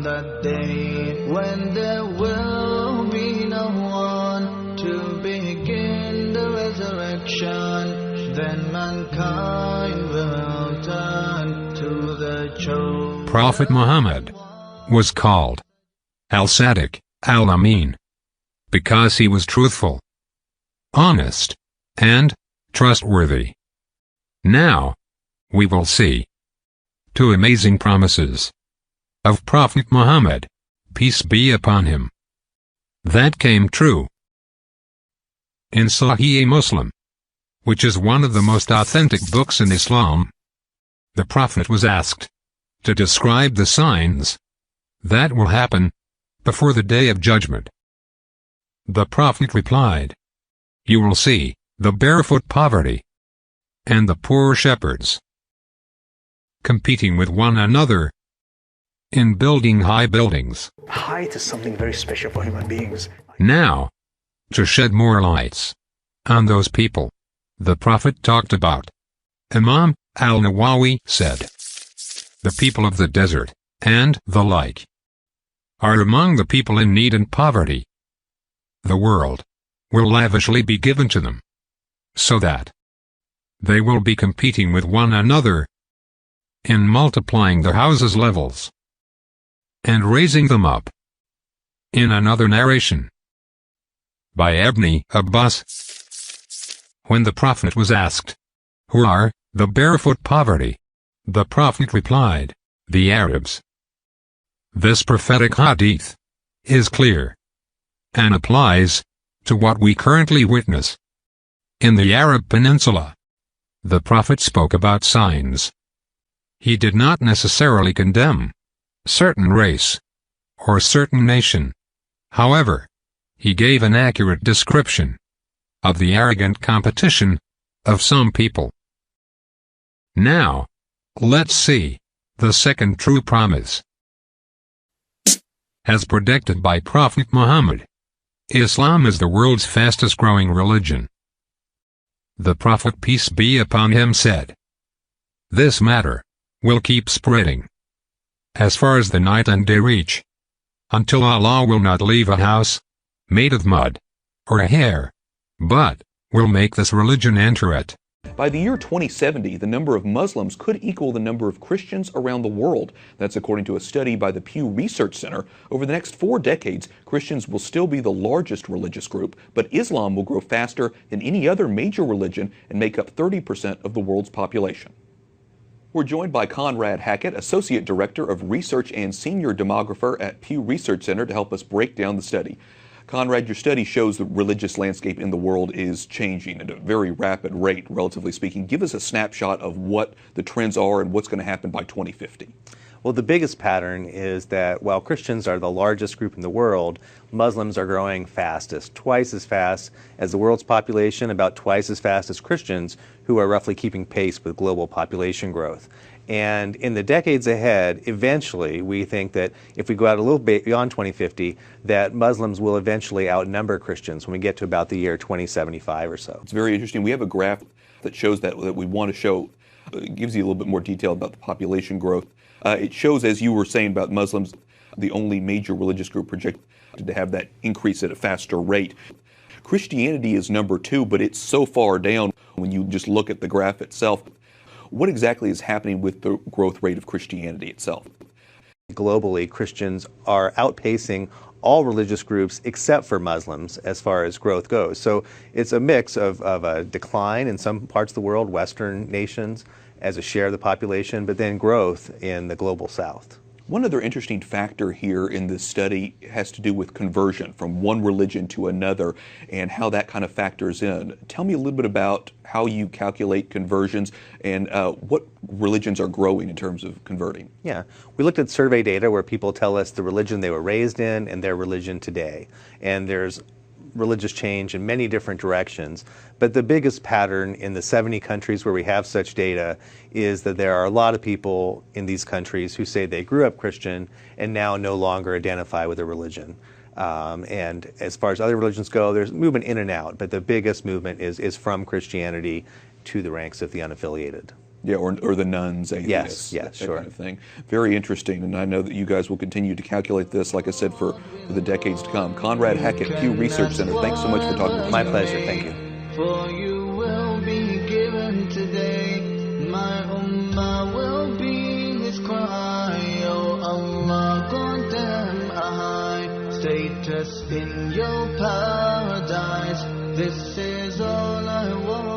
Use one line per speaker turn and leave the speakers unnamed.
that day when there will be no one to begin the resurrection, then mankind will turn to the chosen.
Prophet Muhammad was called Al-Sadiq, Al-Amin, because he was truthful, honest, and trustworthy. Now, we will see two amazing promises of Prophet Muhammad, peace be upon him, that came true. In Sahih Muslim, which is one of the most authentic books in Islam, the Prophet was asked to describe the signs that will happen before the Day of Judgment. The Prophet replied, "You will see the barefoot poverty and the poor shepherds competing with one another in building high buildings."
Height is something very special for human beings.
Now, to shed more lights on those people the Prophet talked about, Imam al-Nawawi said, "The people of the desert, and the like, are among the people in need and poverty. The world will lavishly be given to them, so that they will be competing with one another in multiplying the houses' levels and raising them up." In another narration by Ibn Abbas, when the Prophet was asked, "Who are the barefoot poverty?" the Prophet replied, "The Arabs." This prophetic hadith is clear and applies to what we currently witness in the Arab Peninsula. The Prophet spoke about signs. He did not necessarily condemn certain race or certain nation. However, he gave an accurate description of the arrogant competition of some people. Now, let's see the second true promise. As predicted by Prophet Muhammad, Islam is the world's fastest growing religion. The Prophet, peace be upon him, said, "This matter will keep spreading as far as the night and day reach, until Allah will not leave a house made of mud or hair, but will make this religion enter it."
By the year 2070, the number of Muslims could equal the number of Christians around the world. That's according to a study by the Pew Research Center. Over the next 4 decades, Christians will still be the largest religious group, but Islam will grow faster than any other major religion and make up 30% of the world's population. We're joined by Conrad Hackett, Associate Director of Research and Senior Demographer at Pew Research Center, to help us break down the study. Conrad, your study shows the religious landscape in the world is changing at a very rapid rate, relatively speaking. Give us a snapshot of what the trends are and what's going to happen by 2050.
Well, the biggest pattern is that while Christians are the largest group in the world, Muslims are growing fastest, twice as fast as the world's population, about twice as fast as Christians, who are roughly keeping pace with global population growth. And in the decades ahead, eventually, we think that if we go out a little bit beyond 2050, that Muslims will eventually outnumber Christians when we get to about the year 2075 or so.
It's very interesting. We have a graph that shows that we want to show. It gives you a little bit more detail about the population growth. It shows, as you were saying about Muslims, the only major religious group projected to have that increase at a faster rate. Christianity is number 2, but it's so far down when you just look at the graph itself. What exactly is happening with the growth rate of Christianity itself?
Globally, Christians are outpacing all religious groups except for Muslims as far as growth goes. So it's a mix of a decline in some parts of the world, Western nations, as a share of the population, but then growth in the global South.
One other interesting factor here in this study has to do with conversion from one religion to another and how that kind of factors in. Tell me a little bit about how you calculate conversions and what religions are growing in terms of converting.
Yeah, we looked at survey data where people tell us the religion they were raised in and their religion today. And there's religious change in many different directions. But the biggest pattern in the 70 countries where we have such data is that there are a lot of people in these countries who say they grew up Christian and now no longer identify with a religion. And as far as other religions go, there's movement in and out, but the biggest movement is from Christianity to the ranks of the unaffiliated.
Yeah, or the nuns, atheists,
yes,
that
sure.
kind of thing. Very interesting, and I know that you guys will continue to calculate this, like I said, for the decades to come. Conrad Hackett, Pew Research Center, thanks so much for talking with us.
My pleasure, thank you.
For you will be given today, my ummah will be his cry. Oh Allah, grant them a high status in your paradise. This is all I want.